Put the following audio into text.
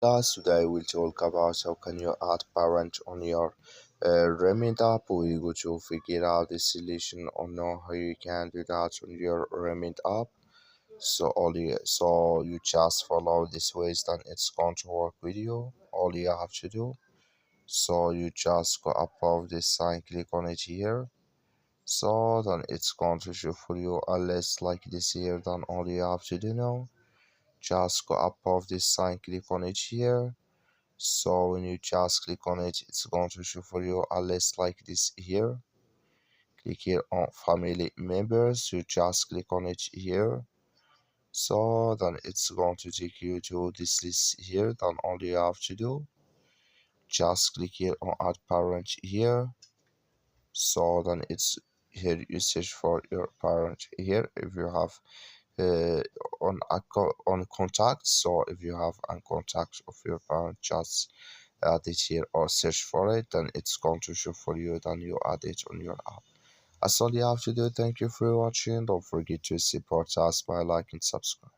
Class. Today we'll talk about how can you add parent on your Remit app. We go to figure out the solution or know how you can do that on your Remit app. So you just follow this ways, then it's going to work with you. All you have to do, so you just go above this sign, click on it here. So then it's going to show for you a list like this here. Then all you have to do now, just go above this sign, click on it here. So when you just click on it, it's going to show for you a list like this here. Click here on family members, you just click on it here. So then it's going to take you to this list here. Then all you have to do, just click here on add parent here. So then it's here, you search for your parent here if you have uh, on contact. So if you have a contact of your parent, just add it here or search for it, then it's going to show for you, then you add it on your app. That's all you have to do. Thank you for watching. Don't forget to support us by liking, subscribe.